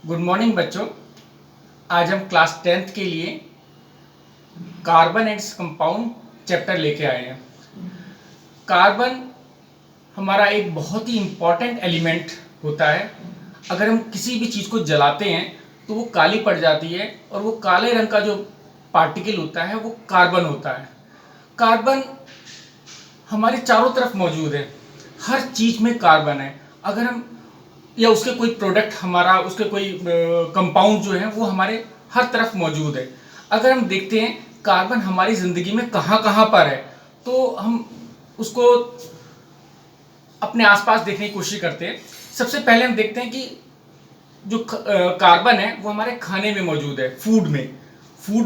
Good morning बच्चों। आज हम क्लास 10th के लिए कार्बन एंड कंपाउंड चैप्टर लेके आए हैं। कार्बन हमारा एक बहुत ही इम्पॉर्टेंट एलिमेंट होता है। अगर हम किसी भी चीज़ को जलाते हैं तो वो काली पड़ जाती है और वो काले रंग का जो पार्टिकल होता है वो कार्बन होता है। कार्बन हमारे चारों तरफ मौजूद है, हर चीज़ में कार्बन है। अगर हम या उसके कोई प्रोडक्ट हमारा उसके कोई कंपाउंड जो है वो हमारे हर तरफ मौजूद है। अगर हम देखते हैं कार्बन हमारी ज़िंदगी में कहाँ कहाँ पर है तो हम उसको अपने आसपास देखने की कोशिश करते हैं। सबसे पहले हम देखते हैं कि जो कार्बन है वो हमारे खाने में मौजूद है, फूड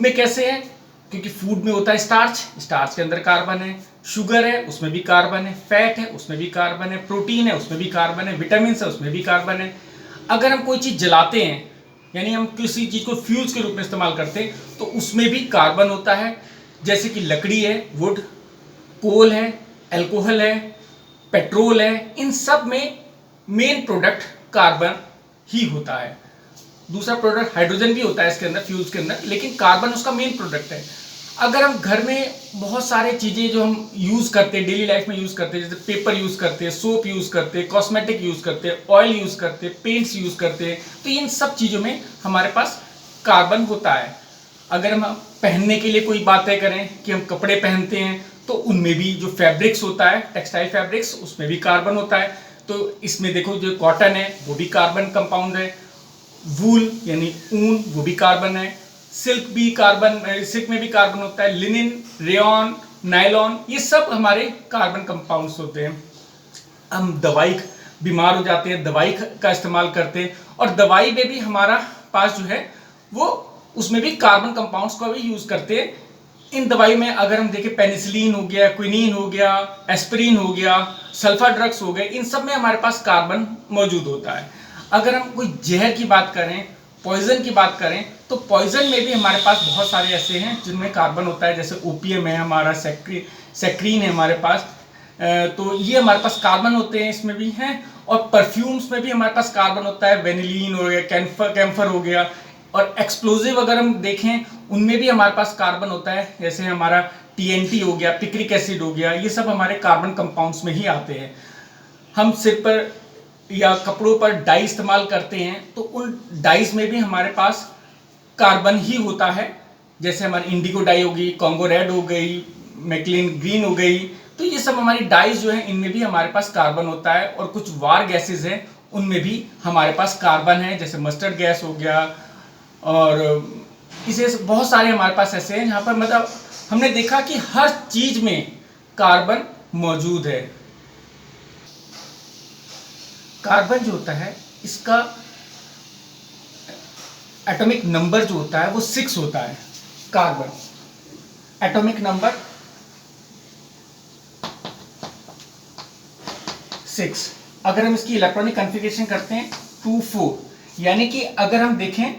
में कैसे है? क्योंकि फूड में होता है स्टार्च के अंदर कार्बन है, शुगर है उसमें भी कार्बन है, फैट है उसमें भी कार्बन है, प्रोटीन है उसमें भी कार्बन है, विटामिन है उसमें भी कार्बन है। अगर हम कोई चीज़ जलाते हैं यानी हम किसी चीज़ को फ्यूल्स के रूप में इस्तेमाल करते हैं तो उसमें भी कार्बन होता है। जैसे कि लकड़ी है, वुड, कोल है, एल्कोहल है, पेट्रोल है, इन सब में मेन प्रोडक्ट कार्बन ही होता है। दूसरा प्रोडक्ट हाइड्रोजन भी होता है इसके अंदर, फ्यूल्स के अंदर, लेकिन कार्बन उसका मेन प्रोडक्ट है। अगर हम घर में बहुत सारे चीज़ें जो हम यूज़ करते हैं, डेली लाइफ में यूज़ करते हैं, जैसे पेपर यूज़ करते हैं, सोप यूज़ करते हैं, कॉस्मेटिक यूज़ करते हैं, ऑयल यूज़ करते हैं, पेंट्स यूज़ करते हैं, तो इन सब चीज़ों में हमारे पास कार्बन होता है। अगर हम पहनने के लिए कोई बातें करें कि हम कपड़े पहनते हैं तो उनमें भी जो फैब्रिक्स होता है, टेक्सटाइल फैब्रिक्स, उसमें भी कार्बन होता है। तो इसमें देखो जो कॉटन है वो भी कार्बन कंपाउंड है, वूल यानी ऊन वो भी कार्बन है, सिल्क भी कार्बन, सिल्क में भी कार्बन होता है, लिनिन, रेयॉन, नायलॉन, ये सब हमारे कार्बन कंपाउंड्स होते हैं। हम दवाई बीमार हो जाते हैं, दवाई का इस्तेमाल करते हैं और दवाई में भी हमारा पास जो है वो उसमें भी कार्बन कंपाउंड्स का भी यूज करते हैं। इन दवाई में अगर हम देखें पेनिसिलिन हो गया, क्विनीन हो गया, एस्पिरिन हो गया, सल्फर ड्रग्स हो गए, इन सब में हमारे पास कार्बन मौजूद होता है। अगर हम कोई जहर की बात करें, पॉइजन की बात करें, तो पॉइजन में भी हमारे पास बहुत सारे ऐसे हैं जिनमें कार्बन होता है। जैसे ओपीएम है हमारा, सेक्रीन है हमारे पास, तो ये हमारे पास कार्बन होते हैं, इसमें भी हैं। और परफ्यूम्स में भी हमारे पास कार्बन होता है, वेनिलीन हो गया, कैम्फर हो गया। और एक्सप्लोजिव अगर हम देखें उनमें भी हमारे पास कार्बन होता है, जैसे हमारा टीएनटी हो गया, पिक्रिक एसिड हो गया, ये सब हमारे कार्बन कंपाउंड्स में ही आते हैं। हम सिर पर या कपड़ों पर डाई इस्तेमाल करते हैं तो उन डाइज में भी हमारे पास कार्बन ही होता है। जैसे हमारी इंडिगो डाई होगी, कॉन्गो रेड हो गई, मैकलिन ग्रीन हो गई, तो ये सब हमारी डाइज जो है इनमें भी हमारे पास कार्बन होता है। और कुछ वार गैसेज हैं उनमें भी हमारे पास कार्बन है, जैसे मस्टर्ड गैस हो गया। और इसे बहुत सारे हमारे पास ऐसे हैं जहाँ पर मतलब हमने देखा कि हर चीज में कार्बन मौजूद है। कार्बन जो होता है इसका एटॉमिक नंबर जो होता है वो 6 होता है। Carbon atomic number 6। अगर हम इसकी इलेक्ट्रॉनिक कॉन्फ़िगरेशन करते हैं 2 4, यानी कि अगर हम देखें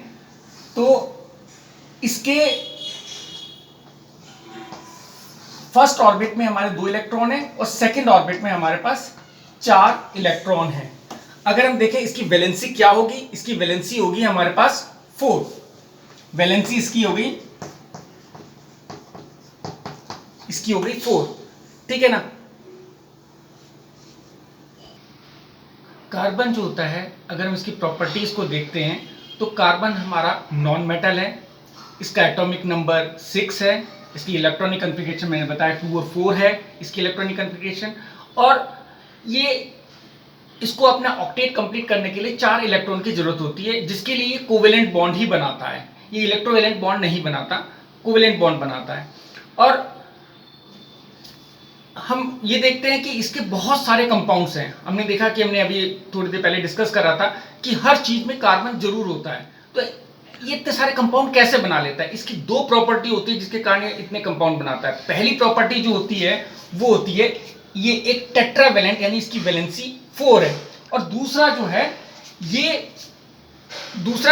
तो इसके फर्स्ट ऑर्बिट में हमारे 2 इलेक्ट्रॉन है और सेकंड ऑर्बिट में हमारे पास 4 इलेक्ट्रॉन है। अगर हम देखें इसकी वैलेंसी क्या होगी, इसकी वैलेंसी होगी हमारे पास 4। वैलेंसी इसकी होगी 4, ठीक है ना। कार्बन जो होता है अगर हम इसकी प्रॉपर्टीज को देखते हैं तो कार्बन हमारा नॉन मेटल है, इसका एटॉमिक नंबर 6 है, इसकी इलेक्ट्रॉनिक कॉन्फ़िगरेशन मैंने बताया 2 और 4 है इसकी इलेक्ट्रॉनिक कॉन्फ़िगरेशन। और ये इसको अपना ऑक्टेट कंप्लीट करने के लिए 4 इलेक्ट्रॉन की जरूरत होती है, जिसके लिए कोवेलेंट बॉन्ड ही बनाता है। ये इलेक्ट्रोवेलेंट बॉन्ड नहीं बनाता, कोवेलेंट बॉन्ड बनाता है। और हम ये देखते हैं कि इसके बहुत सारे कंपाउंड्स हैं। हमने देखा कि हमने अभी थोड़ी देर पहले डिस्कस कर रहा था कि हर चीज में कार्बन जरूर होता है। तो ये इतने सारे कंपाउंड कैसे बना लेता है? इसकी 2 प्रॉपर्टी होती है जिसके कारण ये इतने कंपाउंड बनाता है। पहली प्रॉपर्टी जो होती है वो होती है ये एक टेट्रावेलेंट, यानी इसकी वैलेंसी 4 है। और दूसरा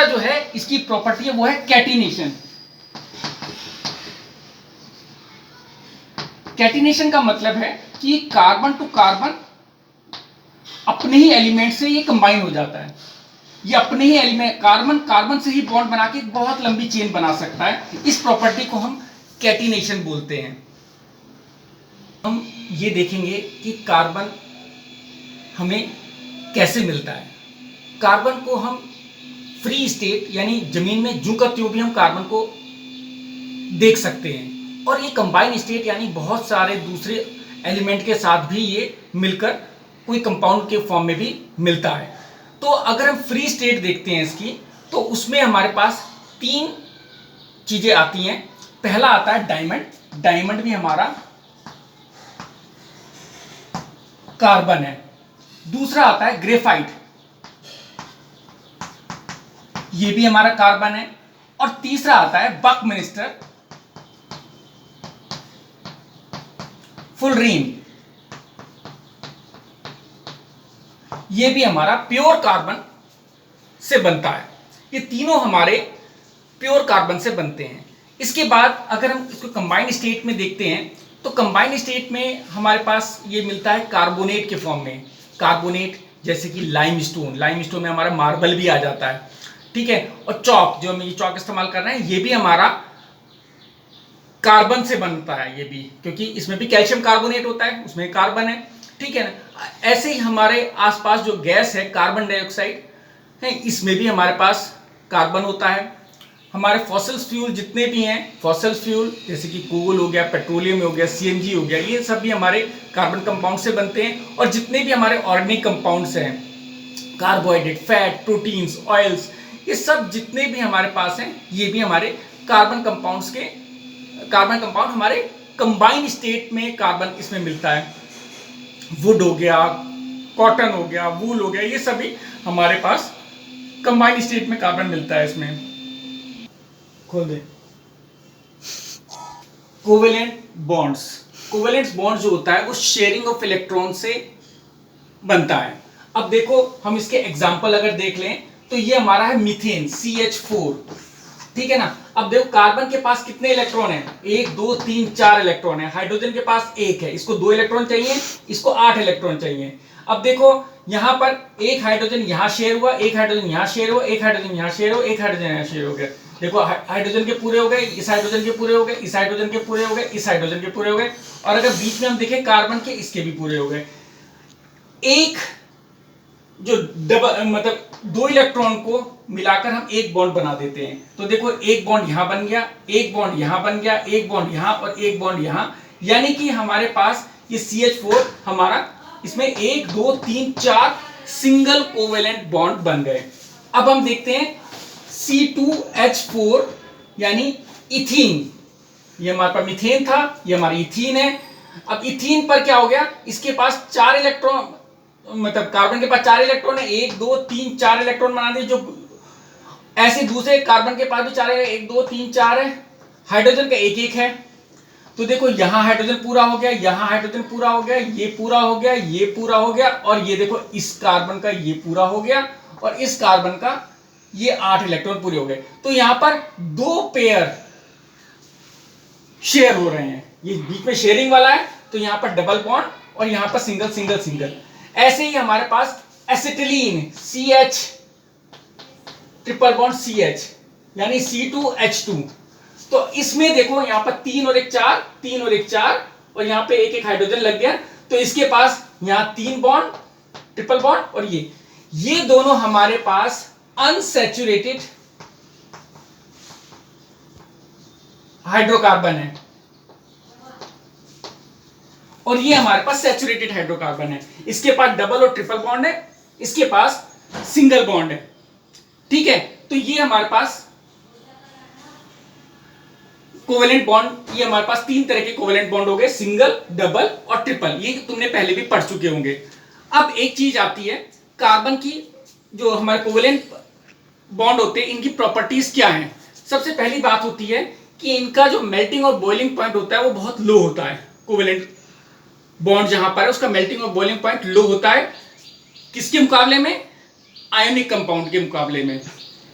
जो है इसकी प्रॉपर्टी है वो है कैटिनेशन। कैटिनेशन का मतलब है कि कार्बन टू कार्बन अपने ही एलिमेंट से ये कंबाइन हो जाता है। ये अपने ही एलिमेंट कार्बन से ही बॉन्ड बना के एक बहुत लंबी चेन बना सकता है। इस प्रॉपर्टी को हम कैटिनेशन बोलते हैं। हम ये देखेंगे कि कार्बन हमें कैसे मिलता है। कार्बन को हम फ्री स्टेट यानी जमीन में जू का त्यों भी हम कार्बन को देख सकते हैं, और ये कंबाइन स्टेट यानी बहुत सारे दूसरे एलिमेंट के साथ भी ये मिलकर कोई कंपाउंड के फॉर्म में भी मिलता है। तो अगर हम फ्री स्टेट देखते हैं इसकी, तो उसमें हमारे पास 3 चीजें आती हैं। पहला आता है डायमंड। डायमंड भी हमारा कार्बन है। दूसरा आता है ग्रेफाइट, ये भी हमारा कार्बन है। और तीसरा आता है बकमिंस्टर फुलरीन, ये भी हमारा प्योर कार्बन से बनता है। ये तीनों हमारे प्योर कार्बन से बनते हैं। इसके बाद अगर हम इसको कंबाइंड स्टेट में देखते हैं, तो कंबाइंड स्टेट में हमारे पास ये मिलता है कार्बोनेट के फॉर्म में। कार्बोनेट जैसे कि लाइमस्टोन, लाइमस्टोन में हमारा मार्बल भी आ जाता है, ठीक है। और चौक, जो हम ये चौक इस्तेमाल कर रहे हैं, ये भी हमारा कार्बन से बनता है। ये भी, क्योंकि इसमें भी कैल्शियम कार्बोनेट होता है, उसमें कार्बन है, ठीक है ना। ऐसे ही हमारे आसपास जो गैस है कार्बन डाइऑक्साइड है, इसमें भी हमारे पास कार्बन होता है। हमारे फॉसिल फ्यूल जितने भी हैं, फॉसिल फ्यूल जैसे कि कोल हो गया, पेट्रोलियम हो गया, सीएनजी हो गया, ये सब भी हमारे कार्बन कंपाउंड से बनते हैं। और जितने भी हमारे ऑर्गेनिक कंपाउंड्स हैं, कार्बोहाइड्रेट, फैट, प्रोटीन्स, ऑयल्स, ये सब जितने भी हमारे पास हैं, ये भी हमारे कार्बन कंपाउंड्स के कार्बन कंपाउंड हमारे कंबाइंड स्टेट में कार्बन इसमें मिलता है। वुड हो गया, कॉटन हो गया, वूल हो गया, ये सभी हमारे पास कंबाइंड स्टेट में कार्बन मिलता है। इसमें खोल दे। कोवेलेंट बॉन्ड्स, कोवेलेंट बॉन्ड जो होता है वो शेयरिंग ऑफ इलेक्ट्रॉन से बनता है। अब देखो, हम इसके एग्जांपल अगर देख लें, तो ये हमारा है मीथेन CH4, ठीक है ना। अब देखो, कार्बन के पास कितने इलेक्ट्रॉन है? 1 2 3 4 इलेक्ट्रॉन है। हाइड्रोजन के पास 1 है, इसको 2 इलेक्ट्रॉन चाहिए, इसको 8 इलेक्ट्रॉन चाहिए। अब देखो, यहां पर एक हाइड्रोजन यहां शेयर हुआ, एक हाइड्रोजन यहां शेयर हुआ, एक हाइड्रोजन यहां शेयर हुआ, एक हाइड्रोजन यहां शेयर हो गया। देखो, हाइड्रोजन के पूरे हो गए, इस हाइड्रोजन के पूरे हो गए, इस हाइड्रोजन के पूरे हो गए, इस हाइड्रोजन के पूरे हो गए, और अगर बीच में हम देखें कार्बन के, इसके भी पूरे हो गए। एक जो डबल मतलब 2 इलेक्ट्रॉन को मिलाकर हम एक बॉन्ड बना देते हैं। तो देखो, एक बॉन्ड यहां बन गया, एक बॉन्ड यहां बन गया, एक बॉन्ड यहां और एक बॉन्ड यहां, यानी कि हमारे पास ये CH4 हमारा, इसमें 1 2 3 4 सिंगल कोवेलेंट बॉन्ड बन गए। अब हम देखते हैं C2H4 यानी इथीन। ये हमारे पास मीथेन था, ये हमारा इथीन है। अब इथीन पर क्या हो गया? इसके पास 4 इलेक्ट्रॉन, मतलब कार्बन के पास 4 इलेक्ट्रॉन है, 1 2 3 4 इलेक्ट्रॉन बना दिए। जो ऐसे दूसरे कार्बन के पास भी 4 है, 1 2 3 4 है। हाइड्रोजन का 1 1 है। तो देखो, यहां हाइड्रोजन पूरा हो गया, यहां हाइड्रोजन पूरा हो गया, ये पूरा हो गया, ये पूरा हो गया, और ये देखो, इस कार्बन का ये पूरा हो गया, और इस कार्बन का ये 8 इलेक्ट्रॉन पूरे हो गए। तो यहां पर 2 पेयर शेयर हो रहे हैं। ये बीच में शेयरिंग वाला है, तो यहां पर डबल बॉन्ड, और यहां पर सिंगल सिंगल सिंगल। ऐसे ही हमारे पास acetylene CH triple bond CH यानी C2H2। तो इसमें देखो, यहां पर 3 और 1 4, 3 और 1 4, और यहां पे एक एक हाइड्रोजन लग गया। तो इसके पास यहां 3 बॉन्ड, ट्रिपल बॉन्ड, और ये दोनों हमारे पास अनसैचुरेटेड हाइड्रोकार्बन है, और ये हमारे पास सैचुरेटेड हाइड्रोकार्बन है। इसके पास डबल और ट्रिपल बॉन्ड है, इसके पास सिंगल बॉन्ड है, ठीक है। तो ये हमारे पास कोवेलेंट बॉन्ड, ये हमारे पास 3 तरह के कोवेलेंट बॉन्ड हो गए, सिंगल, डबल और ट्रिपल। ये तुमने पहले भी पढ़ चुके होंगे। अब एक चीज आती है, कार्बन की जो हमारे कोवेलेंट बॉन्ड होते हैं, इनकी प्रॉपर्टीज क्या हैं। सबसे पहली बात होती है कि इनका जो मेल्टिंग और बॉइलिंग पॉइंट होता है वो बहुत लो होता है। कोवेलेंट बॉन्ड जहां पर है, उसका मेल्टिंग और बॉइलिंग पॉइंट लो होता है। किसके मुकाबले में? आयोनिक कंपाउंड के मुकाबले में,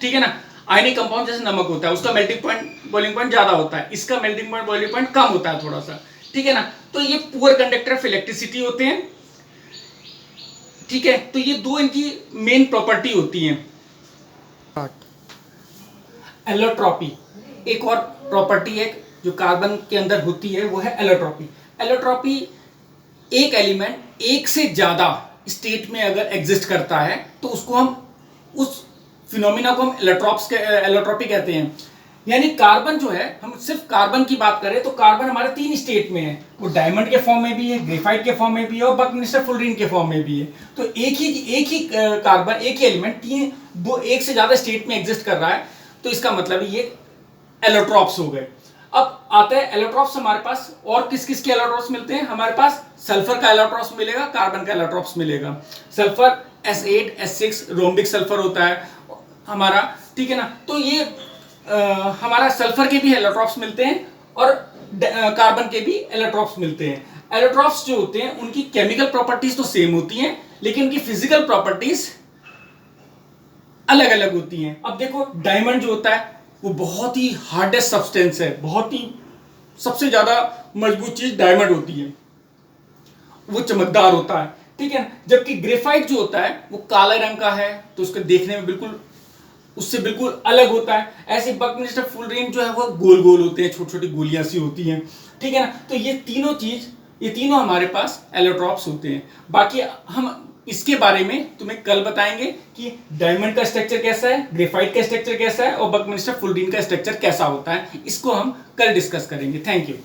ठीक है ना। आयोनिक कंपाउंड जैसे नमक होता है, उसका मेल्टिंग पॉइंट बॉइलिंग पॉइंट ज्यादा होता है, इसका मेल्टिंग पॉइंट बॉइलिंग पॉइंट कम होता है थोड़ा सा, ठीक है ना। तो ये पुअर कंडक्टर ऑफ इलेक्ट्रिसिटी होते हैं, ठीक है। तो ये 2 इनकी मेन प्रॉपर्टी होती हैं। एलोट्रॉपी एक और प्रॉपर्टी है जो कार्बन के अंदर होती है, वो है एलोट्रॉपी। एलोट्रॉपी एक एलिमेंट एक से ज्यादा स्टेट में अगर एग्जिस्ट करता है तो उसको हम उस फिनोमिना को हम एलोट्रॉपी कहते हैं। यानी कार्बन जो है, हम सिर्फ कार्बन की बात करें तो कार्बन हमारे 3 स्टेट में है। वो डायमंड के फॉर्म में भी है, ग्रेफाइट के फॉर्म में भी है और बकनिस्टर फुलरीन के फॉर्म में भी है। तो एक ही कार्बन, एक ही एलिमेंट एक से ज्यादा स्टेट में एग्जिस्ट कर रहा है, तो इसका मतलब ये एलोट्रॉप्स हो गए। अब आता है एलोट्रॉप्स हमारे पास और किस किस के एलोट्रॉप्स मिलते हैं। हमारे पास सल्फर का एलोट्रॉप्स मिलेगा, कार्बन का एलोट्रॉप्स मिलेगा। Sulphur S8 S6 rhombic sulphur होता है हमारा, ठीक है ना। तो ये हमारा सल्फर के भी एलोट्रॉप्स मिलते हैं और कार्बन के भी एलोट्रॉप्स मिलते हैं। एलोट्रॉप्स जो होते हैं उनकी केमिकल प्रॉपर्टीज तो सेम होती हैं, लेकिन उनकी फिजिकल प्रॉपर्टीज अलग अलग होती हैं। अब देखो, डायमंड जो होता है वो बहुत ही हार्डेस्ट सब्सटेंस है, बहुत ही सबसे ज्यादा मजबूत चीज डायमंड होती है, वो चमकदार होता है, ठीक है। जबकि ग्रेफाइट जो होता है वो काले रंग का है, तो उसको देखने में बिल्कुल उससे बिल्कुल अलग होता है। ऐसे बकनिस्टर फुलरीन जो है वो गोल गोल होते हैं, छोटी छोटी गोलियां सी होती हैं, ठीक है ना। तो ये तीनों हमारे पास एलोट्रॉप्स होते हैं। बाकी हम इसके बारे में तुम्हें कल बताएंगे कि डायमंड का स्ट्रक्चर कैसा है, ग्रेफाइट का स्ट्रक्चर कैसा है और बकनिस्टर फुलरीन का स्ट्रक्चर कैसा होता है। इसको हम कल डिस्कस करेंगे। Thank you.